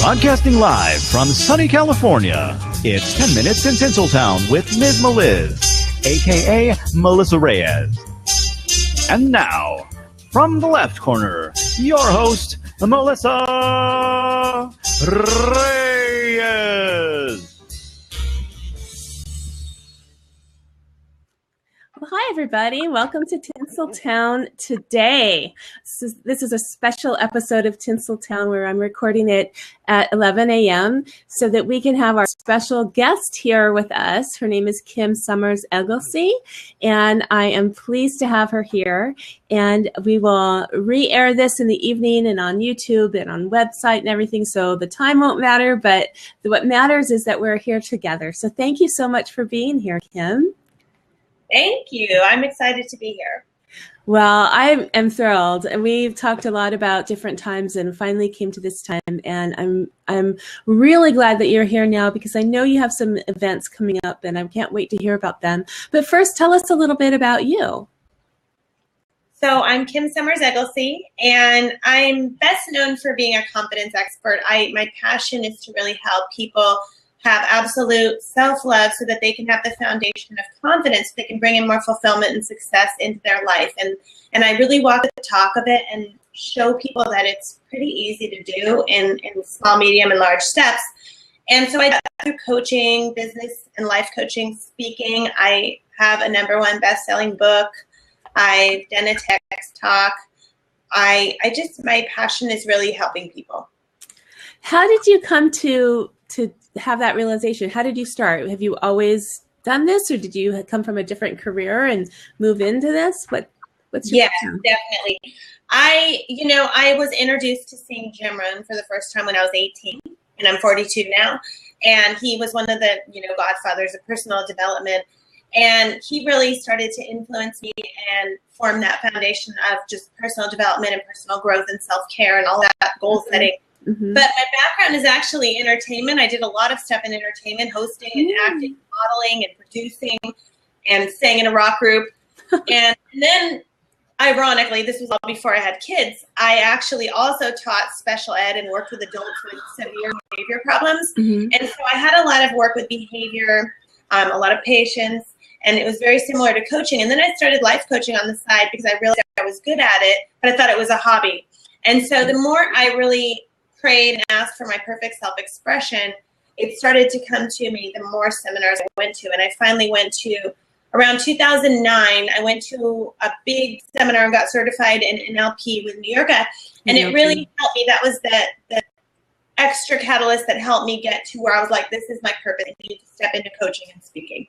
Broadcasting live from sunny California, it's 10 Minutes in Tinseltown with Miz Meliz, a.k.a. Melissa Reyes. And now, from the left corner, your host, Melissa Reyes. Well, hi, everybody. Welcome to Tinseltown today. This is a special episode of Tinseltown where I'm recording it at 11 a.m. so that we can have our special guest here with us. Her name is Kim Summers Egelsee, and I am pleased to have her here. And we will re-air this in the evening and on YouTube and on website and everything, so the time won't matter, but what matters is that we're here together. So thank you so much for being here, Kim. Thank you. I'm excited to be here. Well, I am thrilled. And we've talked a lot about different times and finally came to this time. And I'm really glad that you're here now because I know you have some events coming up and I can't wait to hear about them. But first, tell us a little bit about you. So I'm Kim Summers Egelsee, and I'm best known for being a confidence expert. My passion is to really help people have absolute self-love so that they can have the foundation of confidence. They can bring in more fulfillment and success into their life. And I really walk the talk of it and show people that it's pretty easy to do in small, medium, and large steps. And so I do through coaching, business and life coaching, speaking. I have a #1 best-selling book. I've done a TEDx talk. My passion is really helping people. How did you come to have that realization? How did you start? Have you always done this, or did you come from a different career and move into this? What's your background? Definitely. I was introduced to seeing Jim Rohn for the first time when I was 18, and I'm 42 now. And he was one of the, godfathers of personal development. And he really started to influence me and form that foundation of just personal development and personal growth and self-care and all that goal setting. Mm-hmm. But my background is actually entertainment. I did a lot of stuff in entertainment, hosting and acting, modeling and producing, and sang in a rock group. And then, ironically, this was all before I had kids, I actually also taught special ed and worked with adults with severe behavior problems. Mm-hmm. And so I had a lot of work with behavior, a lot of patience, and it was very similar to coaching. And then I started life coaching on the side because I realized I was good at it, but I thought it was a hobby. And so the more I really prayed and asked for my perfect self-expression, it started to come to me the more seminars I went to. And I finally went to, around 2009, I went to a big seminar and got certified in NLP with New York. And it really helped me. That was the extra catalyst that helped me get to where I was like, this is my purpose. I need to step into coaching and speaking.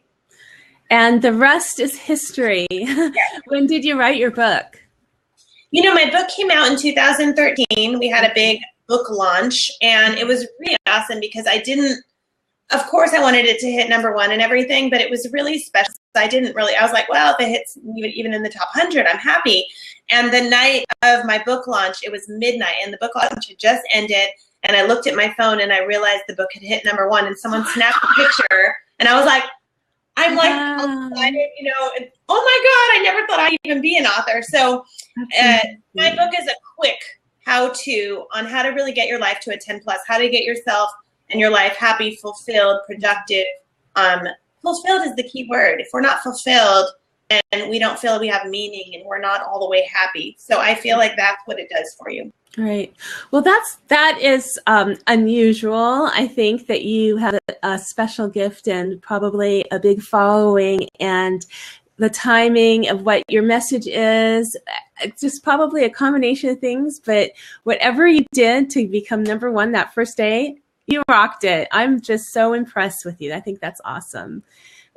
And the rest is history. Yeah. When did you write your book? My book came out in 2013. We had a big book launch, and it was really awesome because of course I wanted it to hit #1 and everything, but it was really special. I was like, well, if it hits even in the top 100, I'm happy. And the night of my book launch, it was midnight, and the book launch had just ended, and I looked at my phone and I realized the book had hit #1, and someone snapped a picture, and I was like, oh my God, I never thought I'd even be an author. So my book is a quick how-to on how to really get your life to a 10+, how to get yourself and your life happy, fulfilled, productive. Fulfilled is the key word. If we're not fulfilled and we don't feel we have meaning and we're not all the way happy. So I feel like that's what it does for you. Right. Well, that is unusual. I think that you have a special gift and probably a big following, and the timing of what your message is, it's just probably a combination of things. But whatever you did to become #1 that first day, you rocked it. I'm just so impressed with you. I think that's awesome.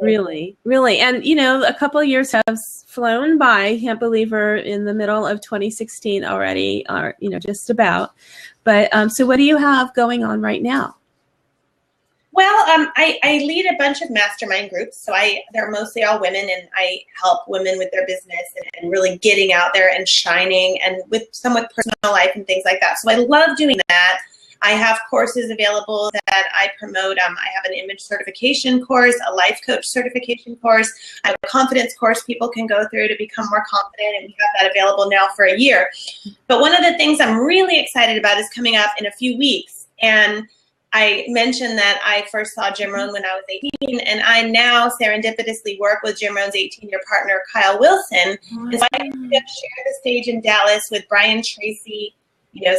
Really, really. And, a couple of years have flown by. I can't believe we're in the middle of 2016 already, or, just about. But so what do you have going on right now? Well, I lead a bunch of mastermind groups. So they're mostly all women, and I help women with their business and really getting out there and shining, and with personal life and things like that. So I love doing that. I have courses available that I promote. I have an image certification course, a life coach certification course. I have a confidence course people can go through to become more confident, and we have that available now for a year. But one of the things I'm really excited about is coming up in a few weeks, And I mentioned that I first saw Jim Rohn when I was 18, and I now serendipitously work with Jim Rohn's 18-year partner, Kyle Wilson. And so I share the stage in Dallas with Brian Tracy,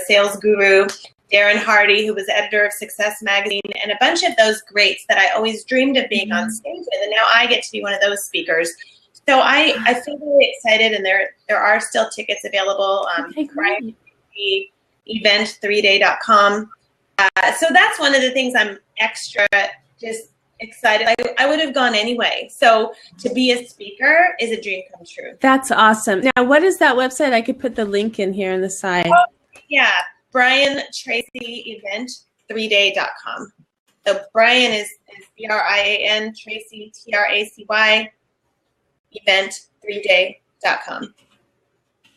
sales guru, Darren Hardy, who was editor of Success Magazine, and a bunch of those greats that I always dreamed of being on stage with. And now I get to be one of those speakers. So I feel really excited, and there are still tickets available. Brian Tracy, event3day.com. So that's one of the things I'm extra just excited. I would have gone anyway. So to be a speaker is a dream come true. That's awesome. Now, what is that website? I could put the link in here on the side. Oh, yeah, Brian Tracy event3day.com. So Brian is Brian, Tracy, Tracy, event3day.com.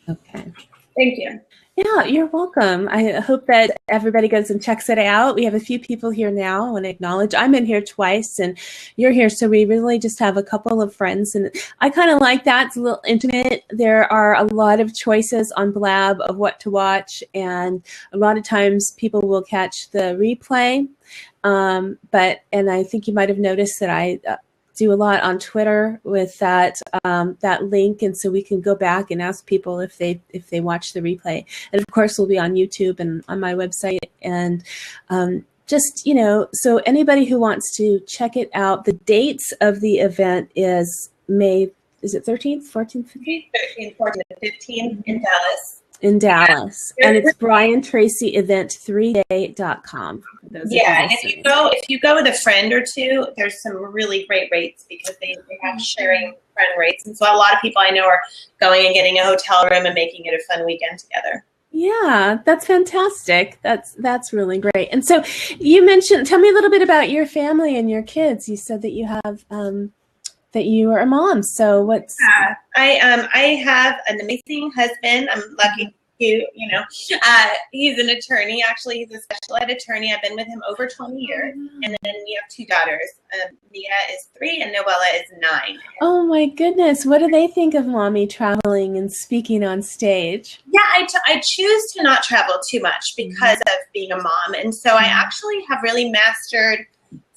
Okay. Thank you. Yeah, you're welcome. I hope that everybody goes and checks it out. We have a few people here now. I want to acknowledge I'm in here twice and you're here. So we really just have a couple of friends. And I kind of like that. It's a little intimate. There are a lot of choices on Blab of what to watch. And a lot of times people will catch the replay. And I think you might have noticed that I do a lot on Twitter with that link, and so we can go back and ask people if they watch the replay. And of course, we'll be on YouTube and on my website. And so anybody who wants to check it out, the dates of the event is May. Is it 13th, 14th, 15th? 13th, 14th, 15th in Dallas. In Dallas, and it's Brian Tracy event3day.com. Yeah, and if you go with a friend or two, there's some really great rates because they have sharing friend rates, and so a lot of people I know are going and getting a hotel room and making it a fun weekend together. Yeah, that's fantastic. That's really great. And so you mentioned, tell me a little bit about your family and your kids. You said that you have that you are a mom. So what's? Yeah, I have an amazing husband. I'm lucky to, he's an attorney. Actually, he's a special ed attorney. I've been with him over 20 years. And then we have two daughters. Mia is 3 and Noella is 9. Oh my goodness. What do they think of mommy traveling and speaking on stage? Yeah, I choose to not travel too much because of being a mom. And so I actually have really mastered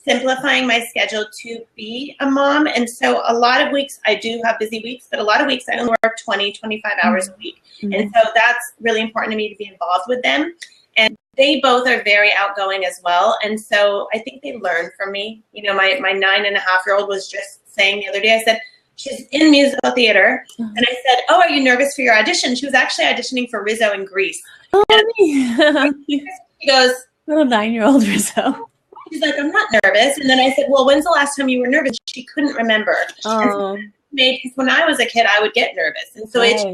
simplifying my schedule to be a mom. And so a lot of weeks I do have busy weeks, but a lot of weeks I only work 20, 25 hours a week. And so that's really important to me to be involved with them. And they both are very outgoing as well. And so I think they learn from me. My 9.5-year-old was just saying the other day, I said, she's in musical theater. And I said, oh, are you nervous for your audition? She was actually auditioning for Rizzo in Greece. Oh, yeah. She goes, little 9-year-old Rizzo. She's like, I'm not nervous. And then I said, well, when's the last time you were nervous? She couldn't remember. Oh. Because when I was a kid, I would get nervous. And so it's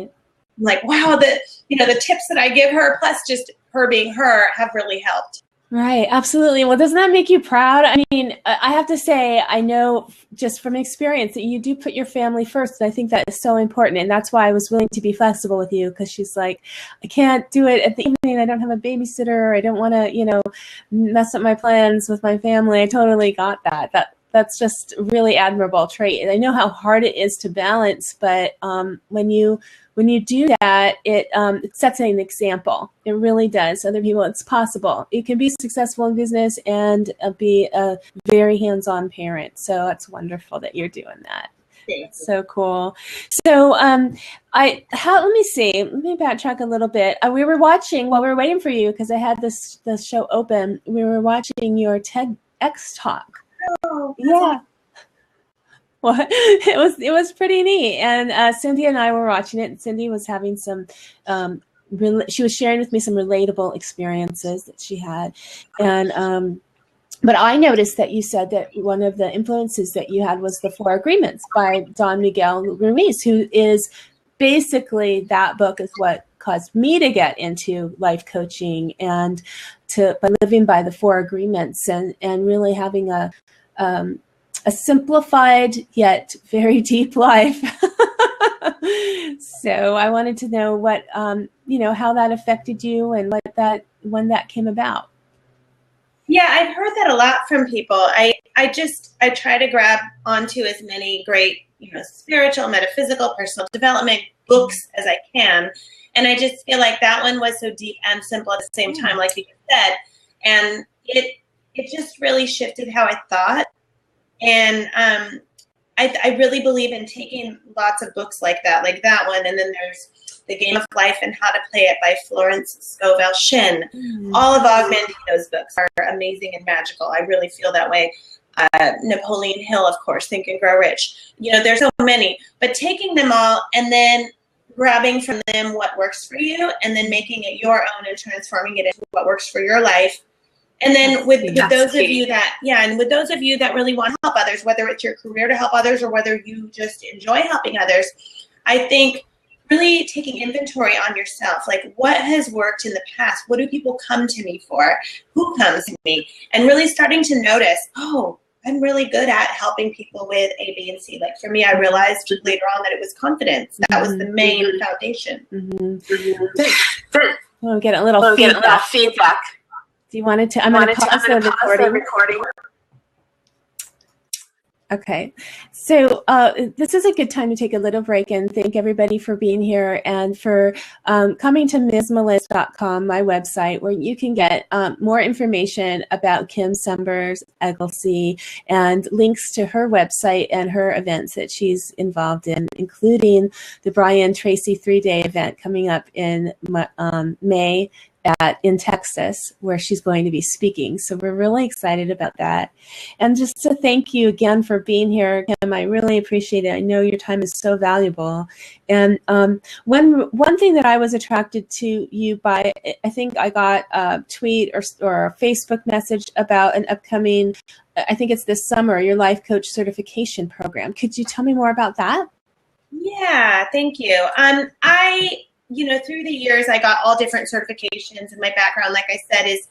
like, wow, the tips that I give her, plus just her being her, have really helped. Right. Absolutely. Well, doesn't that make you proud? I mean, I have to say, I know just from experience that you do put your family first. And I think that is so important. And that's why I was willing to be flexible with you, because she's like, I can't do it at the evening. I don't have a babysitter. I don't want to, mess up my plans with my family. I totally got that. That's just a really admirable trait. And I know how hard it is to balance, but when you do that, it sets an example. It really does. Other people, it's possible. You can be successful in business and be a very hands-on parent. So it's wonderful that you're doing that. Thanks. So cool. So let me see. Let me backtrack a little bit. We were watching while we were waiting for you, because I had this show open. We were watching your TEDx talk. Oh, yeah. Well, it was pretty neat, and Cindy and I were watching it. And Cindy was having some, she was sharing with me some relatable experiences that she had, and but I noticed that you said that one of the influences that you had was the 4 Agreements by Don Miguel Ruiz, who is basically, that book is what caused me to get into life coaching and by living by the 4 Agreements and really having a simplified yet very deep life. So I wanted to know what, how that affected you and when that came about. Yeah, I've heard that a lot from people. I try to grab onto as many great, spiritual, metaphysical, personal development books as I can. And I just feel like that one was so deep and simple at the same time, like you said. And it just really shifted how I thought. And I really believe in taking lots of books like that one. And then there's The Game of Life and How to Play It by Florence Scovel Shinn. All of Ogmandino's books are amazing and magical. I really feel that way. Napoleon Hill, of course, Think and Grow Rich. There's so many. But taking them all and then grabbing from them what works for you and then making it your own and transforming it into what works for your life. And then with those of you that, and with those of you that really want to help others, whether it's your career to help others or whether you just enjoy helping others, I think really taking inventory on yourself, like what has worked in the past? What do people come to me for? Who comes to me? And really starting to notice, oh, I'm really good at helping people with A, B, and C. Like for me, I realized later on that it was confidence. That was the main foundation. We'll get a little feedback. Do you want to? I'm going to pause the recording. Okay, so this is a good time to take a little break and thank everybody for being here and for coming to MizMeliz.com, my website, where you can get more information about Kim Sember's Egelsee and links to her website and her events that she's involved in, including the Brian Tracy 3-day event coming up in May in Texas, where she's going to be speaking. So we're really excited about that. And just to thank you again for being here, Kim, I really appreciate it. I know your time is so valuable. And one thing that I was attracted to you by, I think I got a tweet or a Facebook message about an upcoming, I think it's this summer, your life coach certification program. Could you tell me more about that? Yeah, thank you. Through the years, I got all different certifications, and my background, like I said, is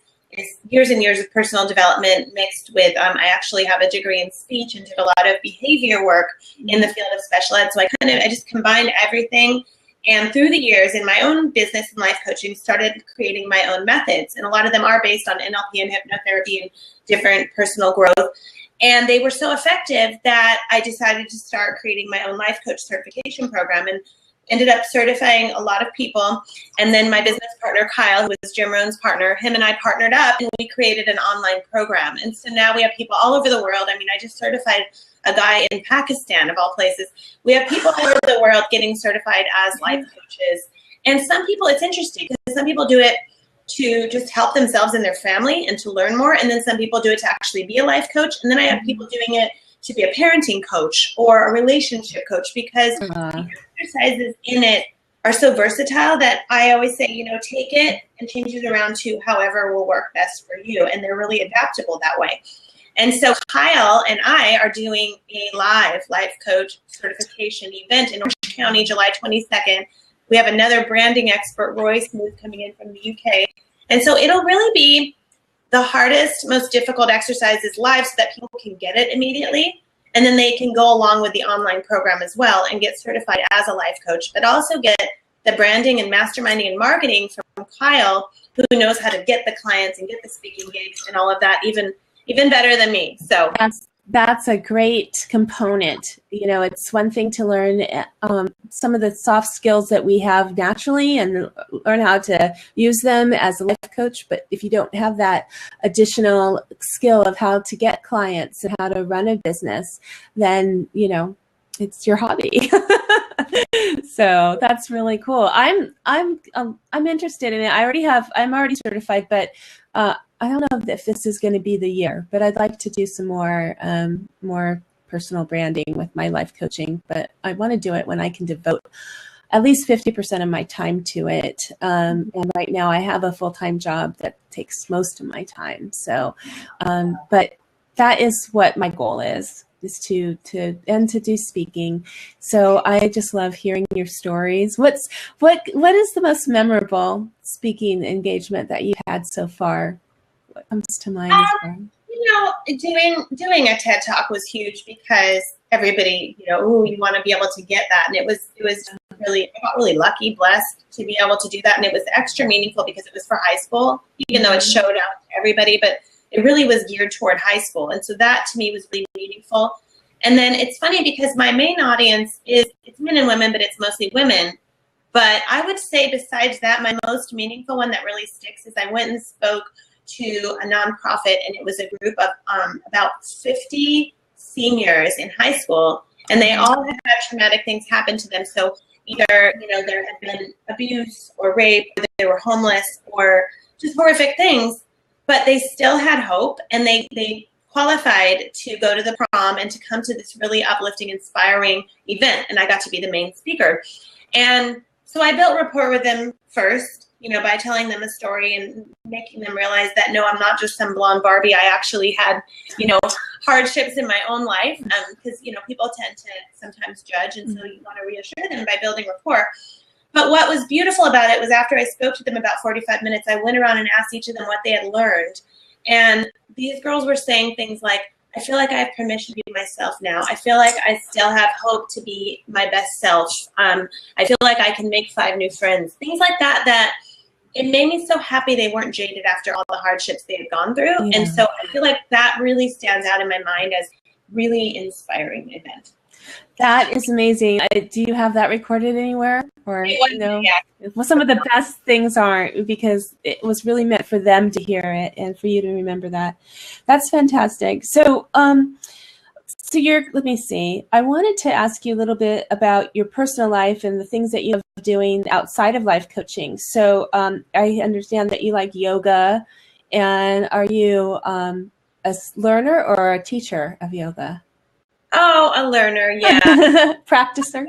years and years of personal development mixed with, I actually have a degree in speech and did a lot of behavior work in the field of special ed. So I just combined everything. And through the years in my own business and life coaching, started creating my own methods. And a lot of them are based on NLP and hypnotherapy and different personal growth. And they were so effective that I decided to start creating my own life coach certification program, and ended up certifying a lot of people. And then my business partner, Kyle, who was Jim Rohn's partner, him and I partnered up and we created an online program. And so now we have people all over the world. I mean, I just certified a guy in Pakistan, of all places. We have people all over the world getting certified as life coaches. And some people, it's interesting because some people do it to just help themselves and their family and to learn more. And then some people do it to actually be a life coach. And then I have people doing it to be a parenting coach or a relationship coach, because the exercises in it are so versatile that I always say, take it and change it around to however will work best for you. And they're really adaptable that way. And so Kyle and I are doing a live life coach certification event in Orange County, July 22nd. We have another branding expert, Roy Smooth, coming in from the UK. And so it'll really be the hardest, most difficult exercises live so that people can get it immediately. And then they can go along with the online program as well and get certified as a life coach, but also get the branding and masterminding and marketing from Kyle, who knows how to get the clients and get the speaking gigs and all of that even better than me. So that's a great component. It's one thing to learn some of the soft skills that we have naturally and learn how to use them as a life coach. But if you don't have that additional skill of how to get clients and how to run a business, then, it's your hobby. So that's really cool. I'm interested in it. I'm already certified, but I don't know if this is going to be the year, but I'd like to do some more personal branding with my life coaching, but I want to do it when I can devote at least 50% of my time to it. And right now I have a full-time job that takes most of my time. So, but that is what my goal is to do speaking. So I just love hearing your stories. What is the most memorable speaking engagement that you've had so far? What comes to mind? Doing a TED Talk was huge because everybody, you want to be able to get that. And it was really, I got really lucky, blessed to be able to do that. And it was extra meaningful because it was for high school, even though it showed out to everybody, but it really was geared toward high school. And so that to me was really meaningful. And then it's funny because my main audience it's men and women, but it's mostly women. But I would say besides that, my most meaningful one that really sticks is I went and spoke to a nonprofit, and it was a group of about 50 seniors in high school, and they all had traumatic things happen to them. So either, you know, there had been abuse or rape, or they were homeless, or just horrific things, but they still had hope, and they qualified to go to the prom and to come to this really uplifting, inspiring event, and I got to be the main speaker. And so I built rapport with them first, you know, by telling them a story and making them realize that, no, I'm not just some blonde Barbie. I actually had, you know, hardships in my own life, because, you know, people tend to sometimes judge, and so you want to reassure them by building rapport. But what was beautiful about it was after I spoke to them about 45 minutes, I went around and asked each of them what they had learned. And these girls were saying things like, I feel like I have permission to be myself now. I feel like I still have hope to be my best self. I feel like I can make 5 new friends. Things like that, that it made me so happy they weren't jaded after all the hardships they had gone through. Yeah. And so I feel like that really stands out in my mind as really inspiring event. That is amazing. Do you have that recorded anywhere? Or no? Yeah. Well, some of the best things aren't, because it was really meant for them to hear it and for you to remember that. That's fantastic. So, let me see. I wanted to ask you a little bit about your personal life and the things that you are doing outside of life coaching. So I understand that you like yoga, and are you a learner or a teacher of yoga? Oh, a learner, yeah. Practicer.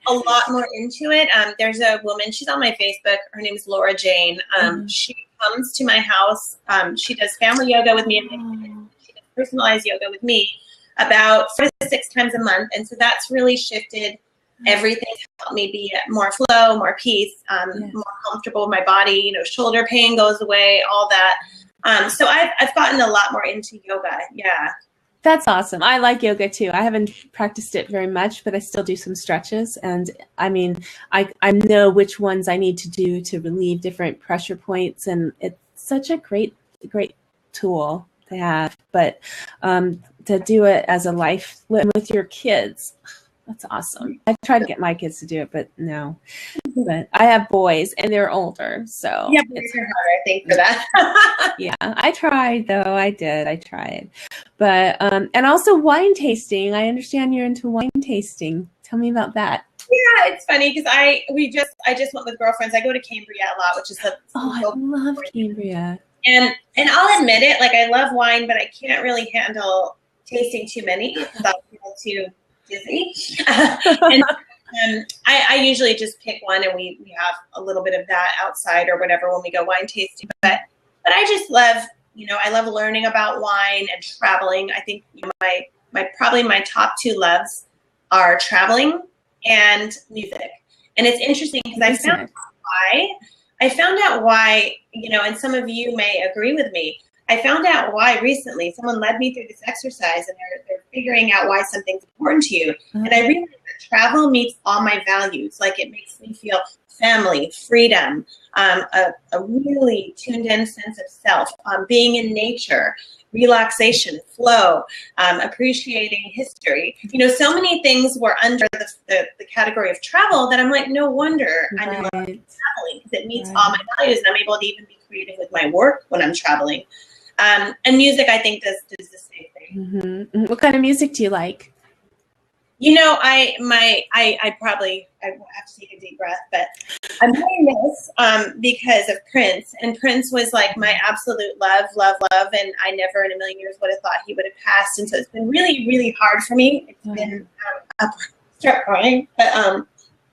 A lot more into it. There's a woman, she's on my Facebook. Her name is Laura Jane. She comes to my house. She does family yoga with me, and she does personalized yoga with me about 4 to 6 times a month. And so that's really shifted everything to help me be more flow, more peace, more comfortable with my body. You know, shoulder pain goes away, all that. So I've gotten a lot more into yoga. Yeah. That's awesome. I like yoga too. I haven't practiced it very much, but I still do some stretches. And I mean, I know which ones I need to do to relieve different pressure points. And it's such a great tool to have. But to do it as a life with your kids, that's awesome. I try to get my kids to do it, but no. But I have boys, and they're older, so yeah, boys are harder, I think, for that. Yeah, I tried though. I tried, but and also wine tasting. I understand you're into wine tasting. Tell me about that. Yeah, it's funny because I just went with girlfriends. I go to Cambria a lot, which is I love Cambria. And I'll admit it, like I love wine, but I can't really handle tasting too many because I'll feel too dizzy. And I usually just pick one, and we have a little bit of that outside or whatever when we go wine tasting. But I just love, you know, I love learning about wine and traveling. I think, you know, my top 2 loves are traveling and music. And it's interesting because I found out why, you know, and some of you may agree with me. I found out why recently. Someone led me through this exercise, and they're figuring out why something's important to you. And I realized that travel meets all my values. Like, it makes me feel family, freedom, a really tuned in sense of self, being in nature, relaxation, flow, appreciating history. You know, so many things were under the category of travel that I'm like, no wonder I'm in love with traveling, because it meets all my values, and I'm able to even be creative with my work when I'm traveling. And music, I think, does the same thing. Mm-hmm. What kind of music do you like? You know, I have to take a deep breath, but I'm doing this because of Prince. And Prince was like my absolute love. And I never in a million years would have thought he would have passed. And so it's been really, really hard for me. It's been, start crying, but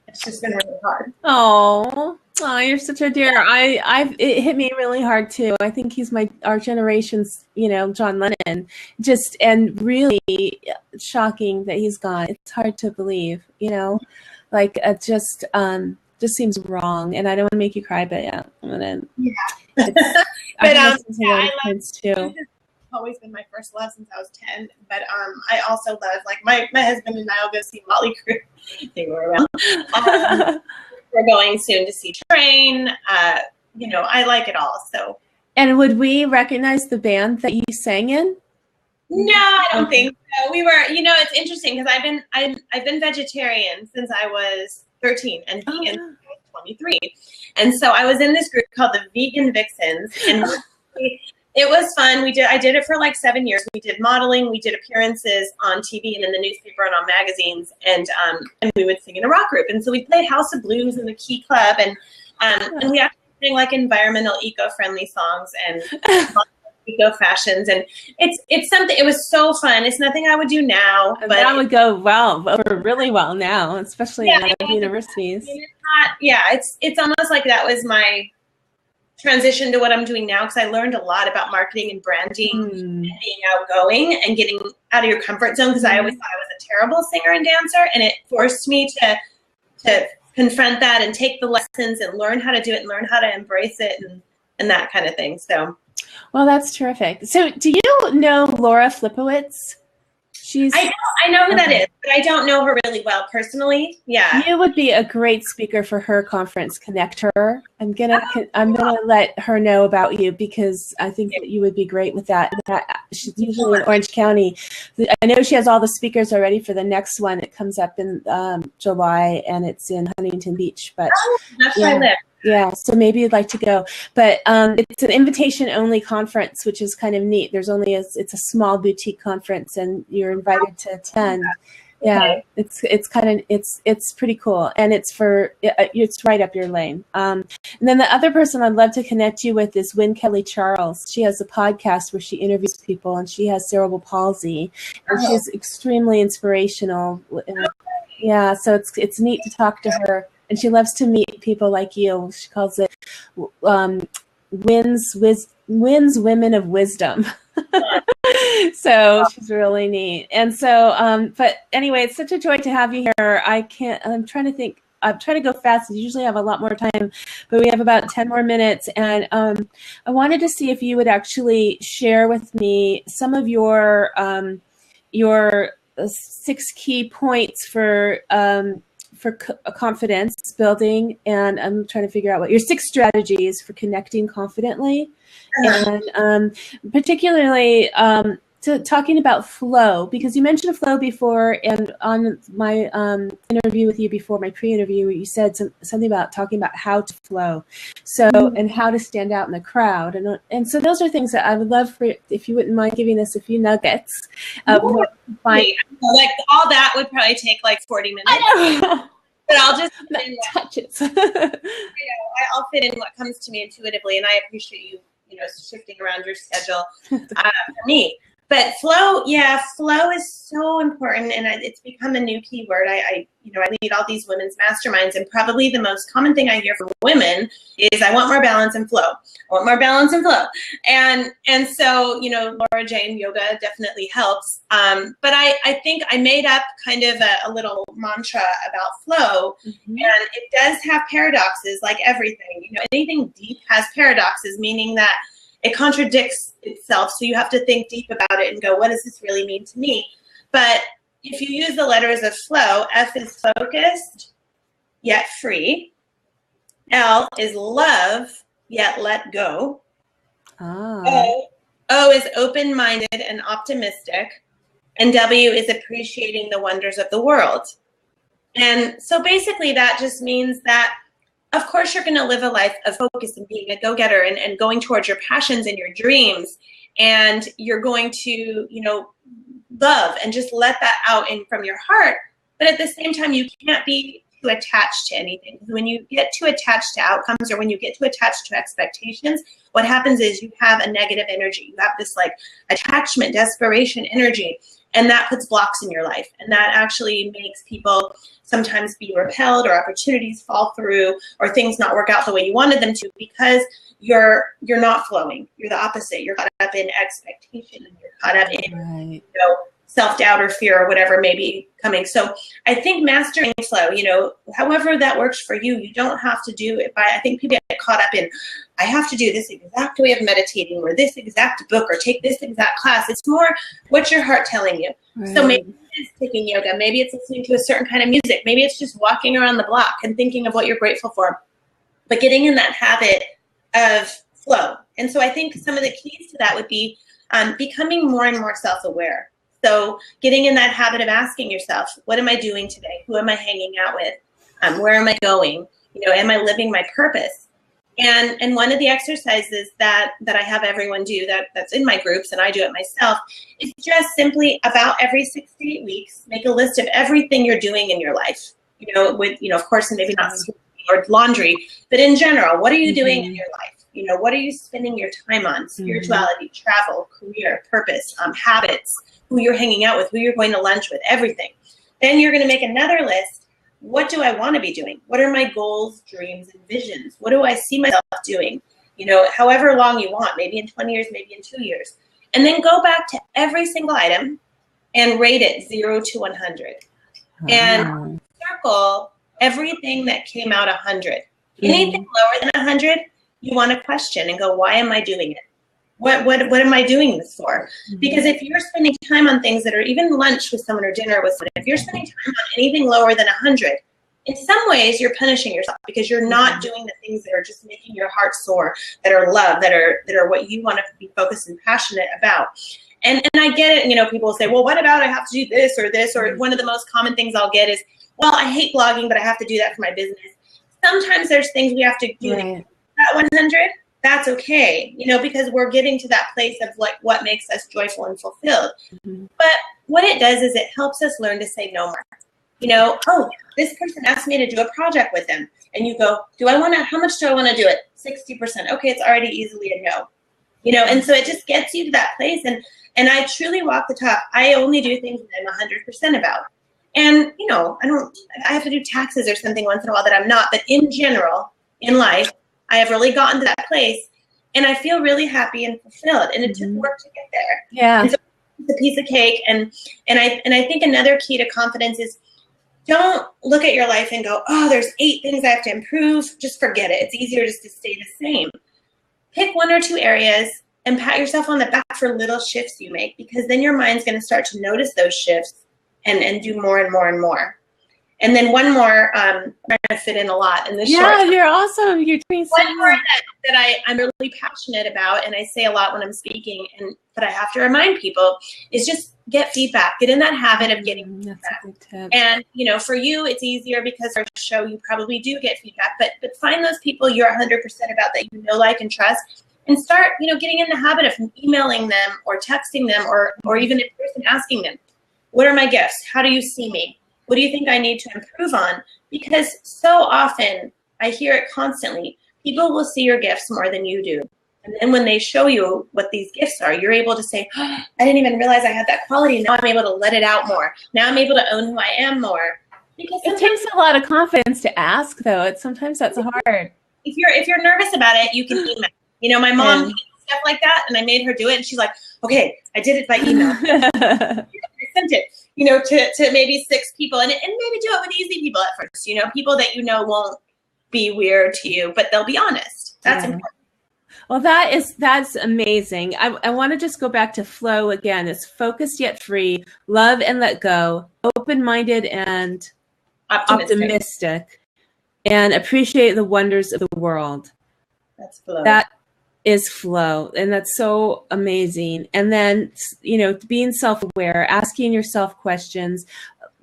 it's just been really hard. Oh, you're such a dear. It hit me really hard too. I think he's our generation's, you know, John Lennon. And really shocking that he's gone. It's hard to believe, you know, like just seems wrong. And I don't want to make you cry, but yeah, I'm gonna. Yeah. But I love too. Always been my first love since I was 10. But I also love, like, my husband and I will go see Motley Crue. They were around. We're going soon to see Train. You know, I like it all. So. And would we recognize the band that you sang in? No, I don't think so. We were, you know, it's interesting because I've been vegetarian since I was 13 and vegan since I was 23. And so I was in this group called the Vegan Vixens, and It was fun. I did it for like 7 years. We did modeling, we did appearances on TV and in the newspaper and on magazines, and we would sing in a rock group. And so we played House of Blues in the Key Club, and we actually sang like environmental, eco-friendly songs and eco fashions, and it's something. It was so fun. It's nothing I would do now, but that would go over really well now, especially at universities. It's almost like that was my transition to what I'm doing now, because I learned a lot about marketing and branding and being outgoing and getting out of your comfort zone, because I always thought I was a terrible singer and dancer, and it forced me to confront that and take the lessons and learn how to do it and learn how to embrace it and that kind of thing. So, well, that's terrific. So do you know Laura Flipowitz? I know who that is, but I don't know her really well personally. Yeah. You would be a great speaker for her conference. Connect her. I'm gonna let her know about you, because I think that you would be great with that. She's usually in Orange County. I know she has all the speakers already for the next one. It comes up in July, and it's in Huntington Beach. But that's where I live. Yeah, so maybe you'd like to go, but it's an invitation-only conference, which is kind of neat. It's a small boutique conference, and you're invited to attend. Yeah, it's pretty cool, and it's right up your lane. And then the other person I'd love to connect you with is Wynn Kelly Charles. She has a podcast where she interviews people, and she has cerebral palsy, and she's extremely inspirational. Yeah, so it's neat to talk to her. And she loves to meet people like you. She calls it Wynn's Women of Wisdom. So she's really neat. And so, but anyway, it's such a joy to have you here. I'm trying to think. I'm trying to go fast. We usually have a lot more time, but we have about 10 more minutes. And I wanted to see if you would actually share with me some of your 6 key points for confidence building, and I'm trying to figure out what your 6 strategies for connecting confidently, and particularly talking about flow, because you mentioned flow before, and on my interview with you before, my pre-interview, you said something about talking about how to flow, so and how to stand out in the crowd, and so those are things that I would love for, if you wouldn't mind giving us a few nuggets of what you find. Like all that would probably take like 40 minutes. I know. But I'll just touches. I'll fit in what comes to me intuitively, and I appreciate you shifting around your schedule for me. But flow is so important, and it's become a new keyword. I lead all these women's masterminds, and probably the most common thing I hear from women is, I want more balance and flow. I want more balance and flow. And so, Laura Jane yoga definitely helps. But I think I made up kind of a little mantra about flow, and it does have paradoxes, like everything. Anything deep has paradoxes, meaning that it contradicts itself. So you have to think deep about it and go, what does this really mean to me? But if you use the letters of flow, F is focused, yet free. L is love, yet let go. O is open-minded and optimistic. And W is appreciating the wonders of the world. And so basically that just means that, of course, you're going to live a life of focus and being a go-getter and going towards your passions and your dreams. And you're going to, love and just let that out from your heart. But at the same time, you can't be too attached to anything. When you get too attached to outcomes, or when you get too attached to expectations, what happens is you have a negative energy. You have this like attachment, desperation energy, and that puts blocks in your life. And that actually makes people sometimes be repelled, or opportunities fall through, or things not work out the way you wanted them to, because you're not flowing. You're the opposite. You're caught up in expectation, and you're caught up in self-doubt or fear or whatever may be coming. So I think mastering flow, however that works for you, you don't have to do it by, I think people get caught up in, I have to do this exact way of meditating, or this exact book, or take this exact class. It's more, what's your heart telling you? Right. So maybe it's taking yoga. Maybe it's listening to a certain kind of music. Maybe it's just walking around the block and thinking of what you're grateful for. But getting in that habit of flow. And so I think some of the keys to that would be becoming more and more self-aware. So getting in that habit of asking yourself, what am I doing today? Who am I hanging out with? Where am I going? Am I living my purpose? And one of the exercises that I have everyone do that's in my groups, and I do it myself, is just simply about every 6 to 8 weeks, make a list of everything you're doing in your life. With, of course, maybe not or laundry, but in general, what are you doing in your life? What are you spending your time on? Spirituality, travel, career, purpose, habits, who you're hanging out with, who you're going to lunch with, everything. Then you're going to make another list. What do I want to be doing? What are my goals, dreams, and visions? What do I see myself doing? However long you want, maybe in 20 years, maybe in 2 years. And then go back to every single item and rate it 0 to 100. And circle everything that came out 100. Anything lower than 100, you want to question and go, why am I doing it? What am I doing this for? Because if you're spending time on things that are even lunch with someone or dinner with someone, if you're spending time on anything lower than 100, in some ways you're punishing yourself because you're not doing the things that are just making your heart soar, that are love, that are what you want to be focused and passionate about. And I get it, people will say, well, what about I have to do this, or one of the most common things I'll get is, well, I hate blogging, but I have to do that for my business. Sometimes there's things we have to do at 100. That's okay, because we're getting to that place of like what makes us joyful and fulfilled. But what it does is it helps us learn to say no more. Oh, this person asked me to do a project with them. And you go, how much do I want to do it? 60%. Okay, it's already easily a no. And so it just gets you to that place. And I truly walk the talk. I only do things that I'm 100% about. And, I have to do taxes or something once in a while that I'm not. But in general, in life, I have really gotten to that place, and I feel really happy and fulfilled. And it took work to get there. Yeah, and so it's a piece of cake. And I think another key to confidence is don't look at your life and go, oh, there's 8 things I have to improve. Just forget it. It's easier just to stay the same. Pick 1 or 2 areas and pat yourself on the back for little shifts you make, because then your mind's going to start to notice those shifts and do more and more and more. And then one more, I'm trying to fit in a lot in this short time. You're awesome. You're doing so one more that I'm really passionate about, and I say a lot when I'm speaking, but I have to remind people, is just get feedback. Get in that habit of getting feedback. That's a good tip. And, for you, it's easier because our show, you probably do get feedback, but find those people you're 100% about that you know, like, and trust, and start, getting in the habit of emailing them or texting them or even in person asking them, what are my gifts? How do you see me? What do you think I need to improve on? Because so often, I hear it constantly, people will see your gifts more than you do. And then when they show you what these gifts are, you're able to say, oh, I didn't even realize I had that quality. Now I'm able to let it out more. Now I'm able to own who I am more. Because it takes a lot of confidence to ask, though. Sometimes that's hard. If you're nervous about it, you can email. My mom did stuff like that, and I made her do it, and she's like, okay, I did it by email. I sent it. To maybe 6 people, and maybe do it with easy people at first, people that won't be weird to you, but they'll be honest. That's important. Well, that's amazing. I want to just go back to flow again. It's focused yet free, love and let go, open-minded and optimistic, and appreciate the wonders of the world. That's flow. That is flow, and that's so amazing. And then, being self-aware, asking yourself questions,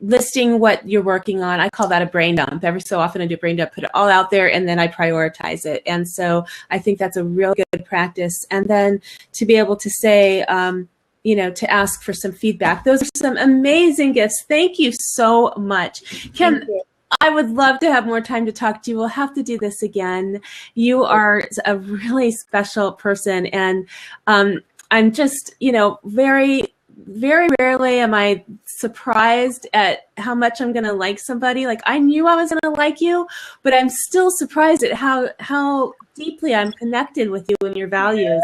listing what you're working on. I call that a brain dump. Every so often I do a brain dump, put it all out there, and then I prioritize it. And so I think that's a real good practice. And then to be able to say, to ask for some feedback. Those are some amazing gifts. Thank you so much. Kim, I would love to have more time to talk to you. We'll have to do this again. You are a really special person. And I'm just, very, very rarely am I surprised at how much I'm going to like somebody. Like, I knew I was going to like you, but I'm still surprised at how deeply I'm connected with you and your values.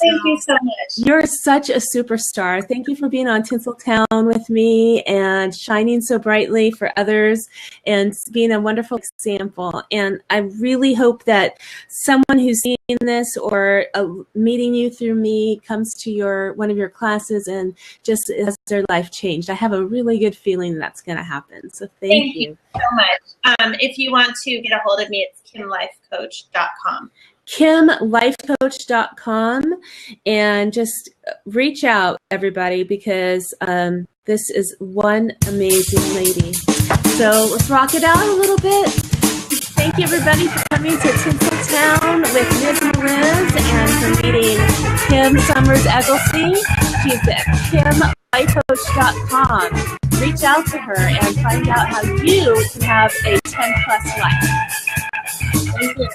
Thank you so much. You're such a superstar. Thank you for being on Tinseltown with me and shining so brightly for others and being a wonderful example. And I really hope that someone who's seeing this or meeting you through me comes to one of your classes and just has their life changed. I have a really good feeling that's going to happen. So thank you so much. If you want to get a hold of me, it's kimlifecoach.com. KimLifeCoach.com, and just reach out, everybody, because this is one amazing lady. So let's rock it out a little bit. Thank thank you, everybody, for coming to Tinseltown with Miz Meliz and for meeting Kim Summers Egelsee. She's at kimlifecoach.com. Reach out to her and find out how you can have a 10-plus life. Thank you.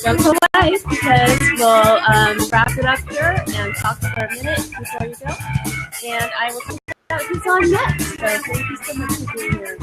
Don't go away because we'll wrap it up here and talk for a minute before you go. And I will find out who's on next. So thank you so much for being here.